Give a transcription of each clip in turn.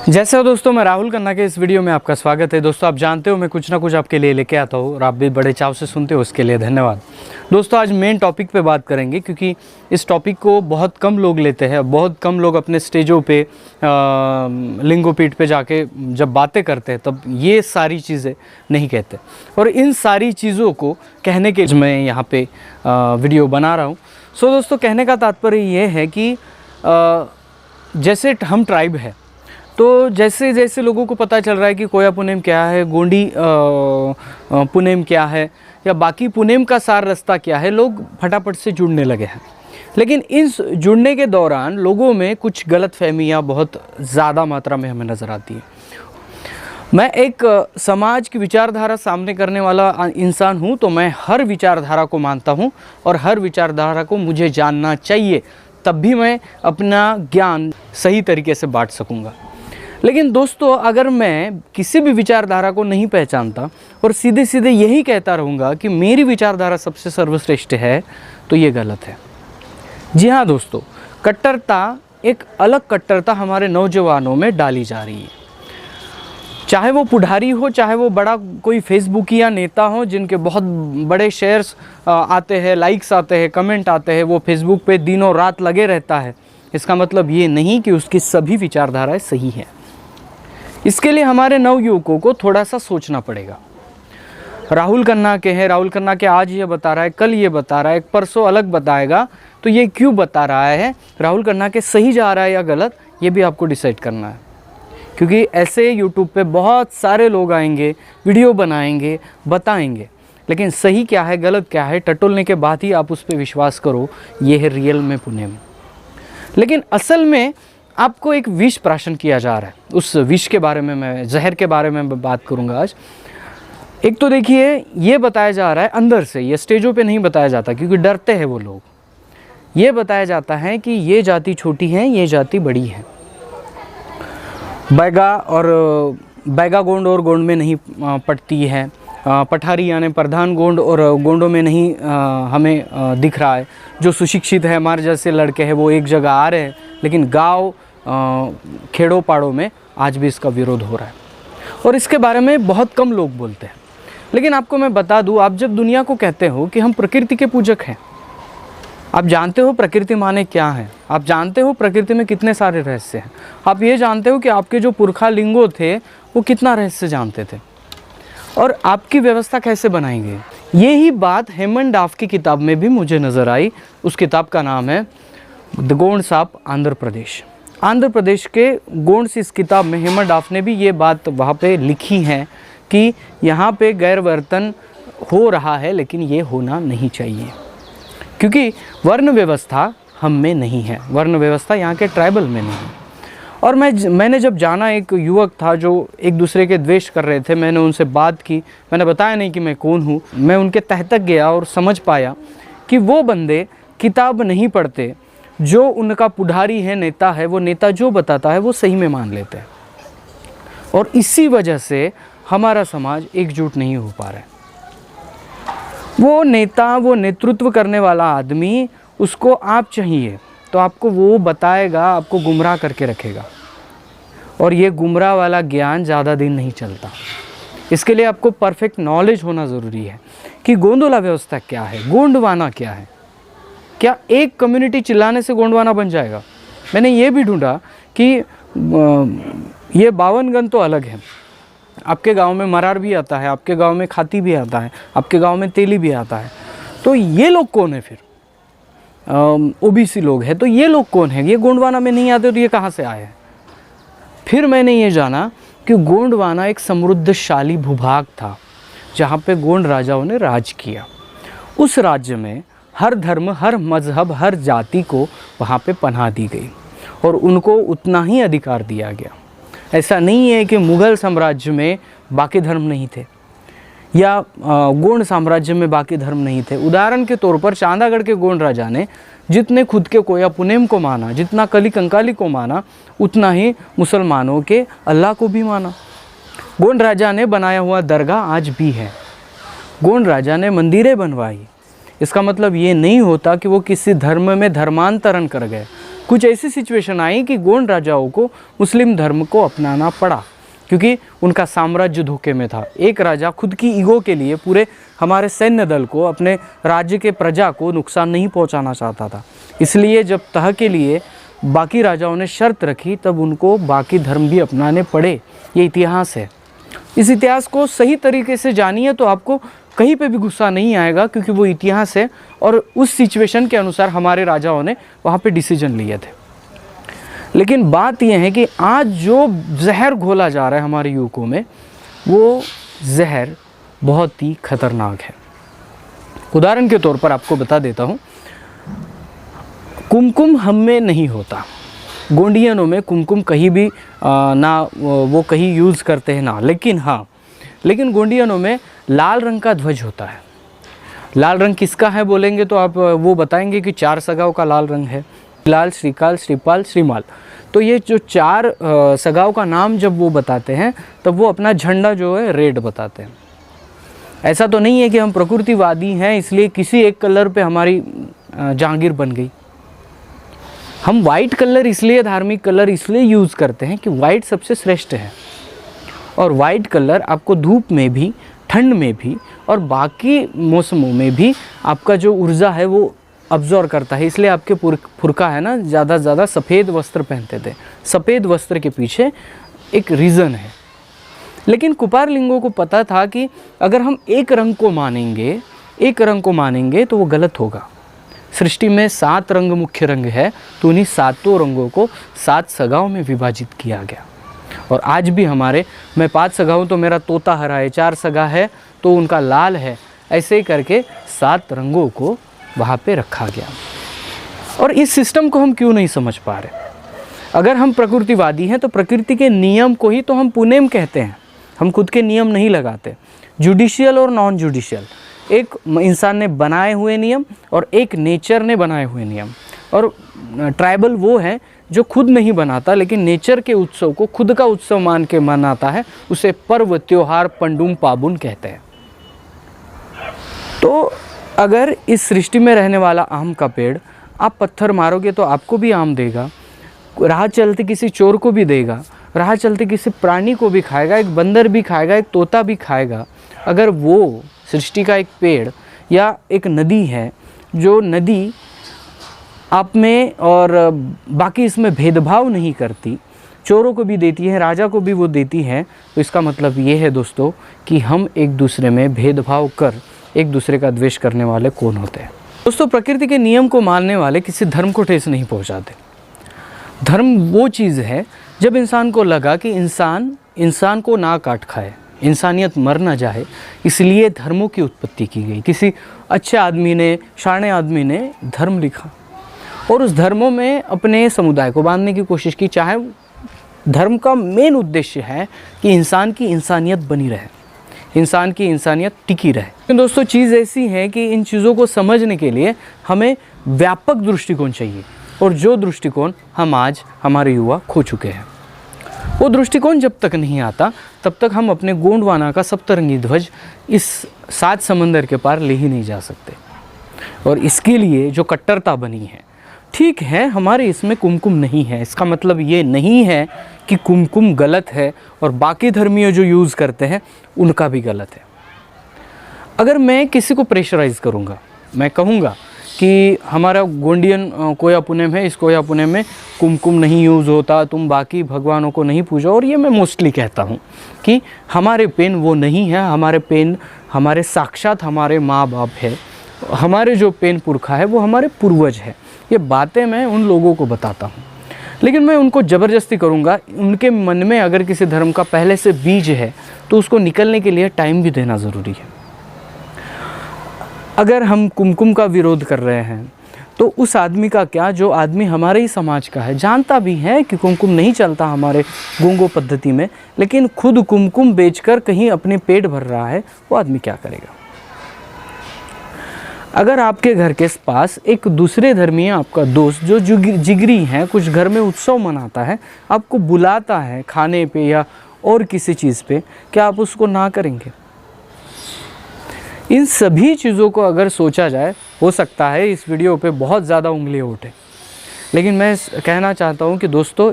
जैसे हो दोस्तों, मैं राहुल खन्ना के इस वीडियो में आपका स्वागत है। दोस्तों, आप जानते हो मैं कुछ ना कुछ आपके लिए लेके आता हूँ और आप भी बड़े चाव से सुनते हो, उसके लिए धन्यवाद। दोस्तों, आज मेन टॉपिक पे बात करेंगे क्योंकि इस टॉपिक को बहुत कम लोग लेते हैं। बहुत कम लोग अपने स्टेजों पे लिंगोपीठ पे जाके जब बातें करते हैं तब ये सारी चीज़ें नहीं कहते, और इन सारी चीज़ों को कहने के मैं यहाँ पे वीडियो बना रहा हूँ। सो दोस्तों, कहने का तात्पर्य ये है कि जैसे हम ट्राइब है, तो जैसे जैसे लोगों को पता चल रहा है कि कोया पुनेम क्या है, गोंडी पुनेम क्या है, या बाकी पुनेम का सार रास्ता क्या है, लोग फटाफट से जुड़ने लगे हैं। लेकिन इस जुड़ने के दौरान लोगों में कुछ गलतफहमियां बहुत ज़्यादा मात्रा में हमें नज़र आती है। मैं एक समाज की विचारधारा सामने करने वाला इंसान हूं, तो मैं हर विचारधारा को मानता हूं और हर विचारधारा को मुझे जानना चाहिए, तब भी मैं अपना ज्ञान सही तरीके से बांट सकूंगा। लेकिन दोस्तों, अगर मैं किसी भी विचारधारा को नहीं पहचानता और सीधे सीधे यही कहता रहूँगा कि मेरी विचारधारा सबसे सर्वश्रेष्ठ है, तो ये गलत है। जी हाँ दोस्तों, कट्टरता, एक अलग कट्टरता हमारे नौजवानों में डाली जा रही है। चाहे वो पुढ़ारी हो, चाहे वो बड़ा कोई फेसबुकिया नेता हो जिनके बहुत बड़े शेयर्स आते हैं, लाइक्स आते हैं, कमेंट आते हैं, वो फेसबुक पे दिनों रात लगे रहता है। इसका मतलब ये नहीं कि उसकी सभी विचारधाराएं सही हैं। इसके लिए हमारे नवयुवकों को थोड़ा सा सोचना पड़ेगा। राहुल खन्ना के हैं, राहुल खन्ना के आज ये बता रहा है, कल ये बता रहा है, परसों अलग बताएगा, तो ये क्यों बता रहा है? राहुल खन्ना के सही जा रहा है या गलत, ये भी आपको डिसाइड करना है। क्योंकि ऐसे यूट्यूब पे बहुत सारे लोग आएंगे, वीडियो बनाएंगे, बताएंगे, लेकिन सही क्या है गलत क्या है टटोलने के बाद ही आप उस पर विश्वास करो, ये है रियल में पुण्य में। लेकिन असल में आपको एक विष प्राशन किया जा रहा है। उस विष के बारे में, मैं जहर के बारे में बात करूंगा आज। एक तो देखिए, ये बताया जा रहा है अंदर से, ये स्टेजों पे नहीं बताया जाता क्योंकि डरते हैं वो लोग। ये बताया जाता है कि ये जाति छोटी है, ये जाति बड़ी है। बैगा और बैगा गोंड और गोंड में नहीं पड़ती है, पठारी यानी प्रधान गोंड और गोंडों में नहीं हमें दिख रहा है। जो सुशिक्षित है, हमारे जैसे लड़के हैं, वो एक जगह आ रहे हैं, लेकिन गांव खेड़ों पाड़ों में आज भी इसका विरोध हो रहा है और इसके बारे में बहुत कम लोग बोलते हैं। लेकिन आपको मैं बता दूं, आप जब दुनिया को कहते हो कि हम प्रकृति के पूजक हैं, आप जानते हो प्रकृति माने क्या है, आप जानते हो प्रकृति में कितने सारे रहस्य हैं, आप ये जानते हो कि आपके जो पुरखा लिंगो थे वो कितना रहस्य जानते थे और आपकी व्यवस्था कैसे बनाई गई। यही बात हेमन डाफ की किताब में भी मुझे नज़र आई। उस किताब का नाम है द गोंड्स ऑफ आंध्र प्रदेश। आंध्र प्रदेश के गोंड्स, इस किताब में हेमन डाफ ने भी ये बात वहाँ पे लिखी है कि यहाँ पे गैरवर्तन हो रहा है, लेकिन ये होना नहीं चाहिए क्योंकि वर्ण व्यवस्था हम में नहीं है, वर्ण व्यवस्था यहाँ के ट्राइबल में नहीं है। और मैंने जब जाना, एक युवक था जो एक दूसरे के द्वेष कर रहे थे, मैंने उनसे बात की, मैंने बताया नहीं कि मैं कौन हूँ, मैं उनके तह तक गया और समझ पाया कि वो बंदे किताब नहीं पढ़ते। जो उनका पुढ़ारी है, नेता है, वो नेता जो बताता है वो सही में मान लेते हैं, और इसी वजह से हमारा समाज एकजुट नहीं हो पा रहा है। वो नेता, वो नेतृत्व करने वाला आदमी, उसको आप चाहिए तो आपको वो बताएगा, आपको गुमराह करके रखेगा, और ये गुमराह वाला ज्ञान ज़्यादा दिन नहीं चलता। इसके लिए आपको परफेक्ट नॉलेज होना ज़रूरी है कि गोंडवाना व्यवस्था क्या है, गोंडवाना क्या है। क्या एक कम्युनिटी चिल्लाने से गोंडवाना बन जाएगा? मैंने ये भी ढूंढा कि ये 52 गण तो अलग है। आपके गांव में मरार भी आता है, आपके गांव में खाती भी आता है, आपके गांव में तेली भी आता है, तो ये लोग कौन है फिर? ओबीसी लोग हैं, तो ये लोग कौन है? ये गोंडवाना में नहीं आते, तो ये कहाँ से आए हैं? फिर मैंने ये जाना कि गोंडवाना एक समृद्धशाली भूभाग था जहाँ पे गोंड राजाओं ने राज किया। उस राज्य में हर धर्म, हर मजहब, हर जाति को वहाँ पे पनाह दी गई और उनको उतना ही अधिकार दिया गया। ऐसा नहीं है कि मुग़ल साम्राज्य में बाकी धर्म नहीं थे या गोंड साम्राज्य में बाकी धर्म नहीं थे। उदाहरण के तौर पर चांदागढ़ के गोंड राजा ने जितने खुद के कोया पुनेम को माना, जितना कली कंकाली को माना, उतना ही मुसलमानों के अल्लाह को भी माना। गोंड राजा ने बनाया हुआ दरगाह आज भी है, गोंड राजा ने मंदिरें बनवाई। इसका मतलब ये नहीं होता कि वो किसी धर्म में धर्मांतरण कर गए। कुछ ऐसी सिचुएशन आई कि गोंड राजाओं को मुस्लिम धर्म को अपनाना पड़ा, क्योंकि उनका साम्राज्य धोखे में था। एक राजा खुद की ईगो के लिए पूरे हमारे सैन्य दल को, अपने राज्य के प्रजा को नुकसान नहीं पहुंचाना चाहता था। इसलिए जब तह के लिए बाकी राजाओं ने शर्त रखी, तब उनको बाकी धर्म भी अपनाने पड़े। ये इतिहास है। इस इतिहास को सही तरीके से जानिए तो आपको कहीं पे भी गुस्सा नहीं आएगा, क्योंकि वो इतिहास है और उस सिचुएशन के अनुसार हमारे राजाओं ने वहाँ पे डिसीजन लिए थे। लेकिन बात यह है कि आज जो जहर घोला जा रहा है हमारे युवकों में, वो जहर बहुत ही खतरनाक है। उदाहरण के तौर पर आपको बता देता हूँ, कुमकुम हम में नहीं होता। गोंडियनों में कुमकुम कहीं भी ना वो कहीं यूज़ करते हैं ना, लेकिन गोंडियनों में लाल रंग का ध्वज होता है। लाल रंग किसका है बोलेंगे तो आप वो बताएंगे कि 4 सगाओं का लाल रंग है, लाल, श्रीकाल, श्रीपाल, श्रीमाल। तो ये जो 4 सगाओं का नाम जब वो बताते हैं, तब वो अपना झंडा जो है रेड बताते हैं। ऐसा तो नहीं है कि हम प्रकृतिवादी हैं इसलिए किसी एक कलर पे हमारी जहांगीर बन गई। हम वाइट कलर इसलिए, धार्मिक कलर इसलिए यूज़ करते हैं कि वाइट सबसे श्रेष्ठ है, और वाइट कलर आपको धूप में भी, ठंड में भी और बाकी मौसमों में भी आपका जो ऊर्जा है वो अब्जॉर्व करता है। इसलिए आपके पुरखा है ना, ज़्यादा से ज़्यादा सफ़ेद वस्त्र पहनते थे। सफ़ेद वस्त्र के पीछे एक रीज़न है। लेकिन कुपारलिंगों को पता था कि अगर हम एक रंग को मानेंगे तो वो गलत होगा। सृष्टि में 7 रंग मुख्य रंग है, तो उन्हीं 7 रंगों को 7 सगाओं में विभाजित किया गया। और आज भी मैं 5 सगा हूँ तो मेरा तोता हरा है, 4 सगा है तो उनका लाल है, ऐसे ही करके 7 रंगों को वहाँ पे रखा गया। और इस सिस्टम को हम क्यों नहीं समझ पा रहे? अगर हम प्रकृतिवादी हैं तो प्रकृति के नियम को ही तो हम पुनेम कहते हैं। हम खुद के नियम नहीं लगाते। जुडिशियल और नॉन जुडिशियल, एक इंसान ने बनाए हुए नियम और एक नेचर ने बनाए हुए नियम। और ट्राइबल वो है जो खुद नहीं बनाता, लेकिन नेचर के उत्सव को खुद का उत्सव मान के मनाता है। उसे पर्व, त्योहार, पंडुम पाबुन कहते हैं। तो अगर इस सृष्टि में रहने वाला आम का पेड़ आप पत्थर मारोगे तो आपको भी आम देगा, राह चलते किसी चोर को भी देगा, राह चलते किसी प्राणी को भी खाएगा, एक बंदर भी खाएगा, एक तोता भी खाएगा। अगर वो सृष्टि का एक पेड़ या एक नदी है, जो नदी आप में और बाकी इसमें भेदभाव नहीं करती, चोरों को भी देती है, राजा को भी वो देती है, तो इसका मतलब ये है दोस्तों कि हम एक दूसरे में भेदभाव कर एक दूसरे का द्वेष करने वाले कौन होते हैं? दोस्तों, प्रकृति के नियम को मानने वाले किसी धर्म को ठेस नहीं पहुंचाते। धर्म वो चीज़ है जब इंसान को लगा कि इंसान को ना काट खाए, इंसानियत मर ना जाए, इसलिए धर्मों की उत्पत्ति की गई। किसी अच्छे आदमी ने, शाणे आदमी ने धर्म लिखा और उस धर्मों में अपने समुदाय को बांधने की कोशिश की। चाहे धर्म का मेन उद्देश्य है कि इंसान की इंसानियत बनी रहे, इंसान की इंसानियत टिकी रहे। तो दोस्तों, चीज़ ऐसी है कि इन चीज़ों को समझने के लिए हमें व्यापक दृष्टिकोण चाहिए, और जो दृष्टिकोण हम आज हमारे युवा खो चुके हैं। वो दृष्टिकोण जब तक नहीं आता तब तक हम अपने गोंडवाना का सप्तरंगी ध्वज इस 7 समंदर के पार ले ही नहीं जा सकते। और इसके लिए जो कट्टरता बनी है, ठीक है, हमारे इसमें कुमकुम नहीं है, इसका मतलब ये नहीं है कि कुमकुम गलत है और बाकी धर्मीय जो यूज़ करते हैं उनका भी गलत है। अगर मैं किसी को प्रेशराइज़ करूँगा, मैं कहूँगा कि हमारा गोंडियन कोया पुनेम है, इस कोया पुनेम में कुमकुम नहीं यूज़ होता, तुम बाकी भगवानों को नहीं पूजो, और ये मैं मोस्टली कहता हूँ कि हमारे पेन वो नहीं है, हमारे पेन हमारे साक्षात हमारे माँ बाप है, हमारे जो पेन पुरखा है वो हमारे पूर्वज है। ये बातें मैं उन लोगों को बताता हूँ, लेकिन मैं उनको ज़बरदस्ती करूँगा। उनके मन में अगर किसी धर्म का पहले से बीज है तो उसको निकलने के लिए टाइम भी देना ज़रूरी है। अगर हम कुमकुम का विरोध कर रहे हैं तो उस आदमी का क्या, जो आदमी हमारे ही समाज का है, जानता भी है कि कुमकुम नहीं चलता हमारे गोंगो पद्धति में, लेकिन खुद कुमकुम बेचकर कहीं अपने पेट भर रहा है, वो आदमी क्या करेगा? अगर आपके घर के पास एक दूसरे धर्मीय आपका दोस्त जो जिगरी है, कुछ घर में उत्सव मनाता है, आपको बुलाता है खाने पे या और किसी चीज़ पे, क्या आप उसको ना करेंगे? इन सभी चीज़ों को अगर सोचा जाए, हो सकता है इस वीडियो पे बहुत ज़्यादा उंगलियां उठे, लेकिन मैं कहना चाहता हूँ कि दोस्तों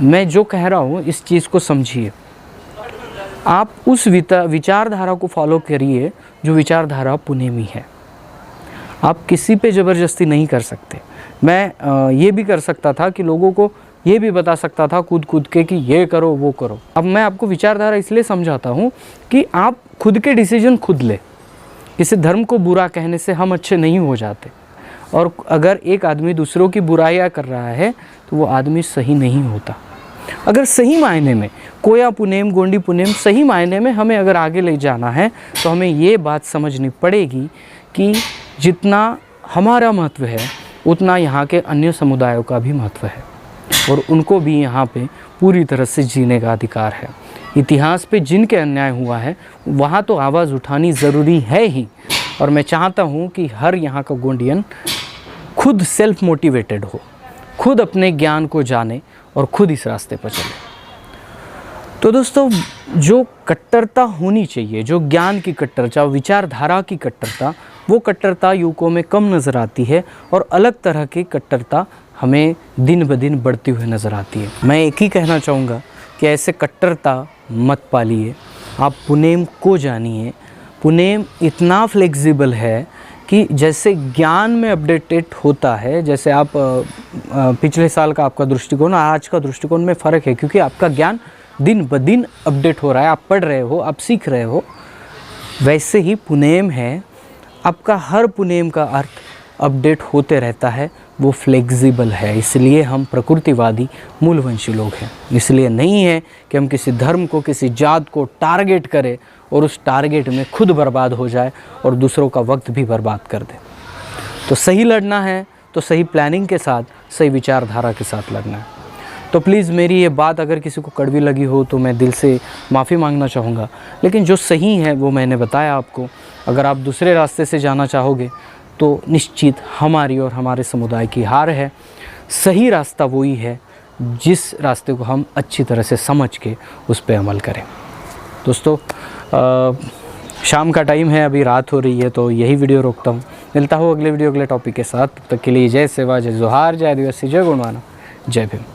मैं जो कह रहा हूँ इस चीज़ को समझिए। आप उस विचारधारा को फॉलो करिए जो विचारधारा पुनेमी है। आप किसी पे ज़बरदस्ती नहीं कर सकते। मैं ये भी कर सकता था कि लोगों को ये भी बता सकता था कूद के कि ये करो वो करो। अब मैं आपको विचारधारा इसलिए समझाता हूँ कि आप खुद के डिसीजन खुद ले। किसी धर्म को बुरा कहने से हम अच्छे नहीं हो जाते, और अगर एक आदमी दूसरों की बुराइयाँ कर रहा है तो वो आदमी सही नहीं होता। अगर सही मायने में कोया पुनेम गोंडी पुनेम सही मायने में हमें अगर आगे ले जाना है तो हमें ये बात समझनी पड़ेगी कि जितना हमारा महत्व है उतना यहाँ के अन्य समुदायों का भी महत्व है, और उनको भी यहाँ पे पूरी तरह से जीने का अधिकार है। इतिहास पे जिनके अन्याय हुआ है वहाँ तो आवाज़ उठानी ज़रूरी है ही, और मैं चाहता हूँ कि हर यहाँ का गोंडियन खुद सेल्फ मोटिवेटेड हो, खुद अपने ज्ञान को जाने और खुद इस रास्ते पर चले। तो दोस्तों, जो कट्टरता होनी चाहिए, जो ज्ञान की कट्टरता, विचारधारा की कट्टरता, वो कट्टरता युवकों में कम नज़र आती है, और अलग तरह की कट्टरता हमें दिन ब दिन बढ़ती हुई नज़र आती है। मैं एक ही कहना चाहूँगा कि ऐसे कट्टरता मत पालिए, आप पुनेम को जानिए। पुनेम इतना फ्लेक्सिबल है कि जैसे ज्ञान में अपडेटेड होता है, जैसे आप पिछले साल का आपका दृष्टिकोण आज का दृष्टिकोण में फ़र्क है, क्योंकि आपका ज्ञान दिन ब दिन अपडेट हो रहा है, आप पढ़ रहे हो, आप सीख रहे हो। वैसे ही पुनेम है, आपका हर पुनेम का अर्थ अपडेट होते रहता है, वो फ्लेक्सिबल है। इसलिए हम प्रकृतिवादी मूलवंशी लोग हैं। इसलिए नहीं है कि हम किसी धर्म को, किसी जात को टारगेट करें और उस टारगेट में खुद बर्बाद हो जाए और दूसरों का वक्त भी बर्बाद कर दे। तो सही लड़ना है तो सही प्लानिंग के साथ, सही विचारधारा के साथ लड़ना है। तो प्लीज़ मेरी ये बात अगर किसी को कड़वी लगी हो तो मैं दिल से माफ़ी मांगना चाहूँगा, लेकिन जो सही है वो मैंने बताया आपको। अगर आप दूसरे रास्ते से जाना चाहोगे तो निश्चित हमारी और हमारे समुदाय की हार है। सही रास्ता वही है जिस रास्ते को हम अच्छी तरह से समझ के उस पर अमल करें। दोस्तों, शाम का टाइम है, अभी रात हो रही है, तो यही वीडियो रोकता हूँ। मिलता हूँ अगले वीडियो अगले टॉपिक के साथ। तब तक के लिए जय सेवा, जय जोहार, जय आदिवासी, जय गुणवाना, जय भीम।